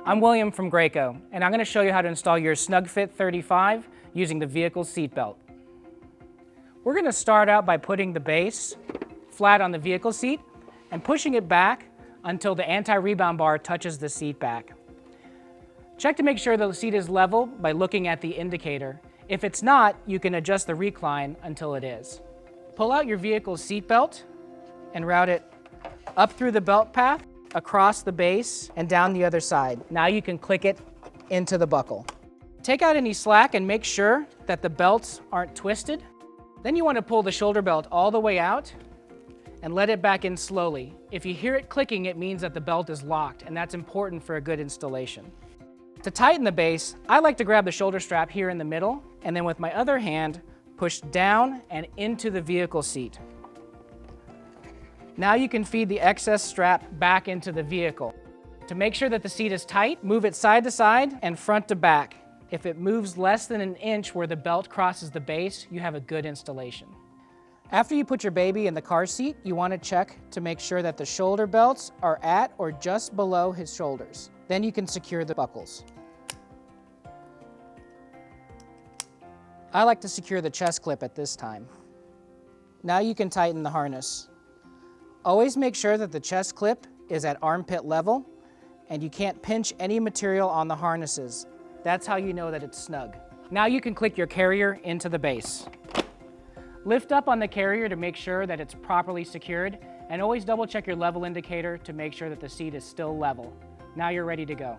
I'm William from Graco, and I'm going to show you how to install your SnugFit 35 using the vehicle seat belt. We're going to start out by putting the base flat on the vehicle seat and pushing it back until the anti-rebound bar touches the seat back. Check to make sure the seat is level by looking at the indicator. If it's not, you can adjust the recline until it is. Pull out your vehicle seat belt and route it up through the belt path, across the base, and down the other side. Now you can click it into the buckle. Take out any slack and make sure that the belts aren't twisted. Then you want to pull the shoulder belt all the way out and let it back in slowly. If you hear it clicking, it means that the belt is locked, and that's important for a good installation. To tighten the base, I like to grab the shoulder strap here in the middle, and then with my other hand, push down and into the vehicle seat. Now you can feed the excess strap back into the vehicle. To make sure that the seat is tight, move it side to side and front to back. If it moves less than an inch where the belt crosses the base, you have a good installation. After you put your baby in the car seat, you want to check to make sure that the shoulder belts are at or just below his shoulders. Then you can secure the buckles. I like to secure the chest clip at this time. Now you can tighten the harness. Always make sure that the chest clip is at armpit level and you can't pinch any material on the harnesses. That's how you know that it's snug. Now you can click your carrier into the base. Lift up on the carrier to make sure that it's properly secured, and always double check your level indicator to make sure that the seat is still level. Now you're ready to go.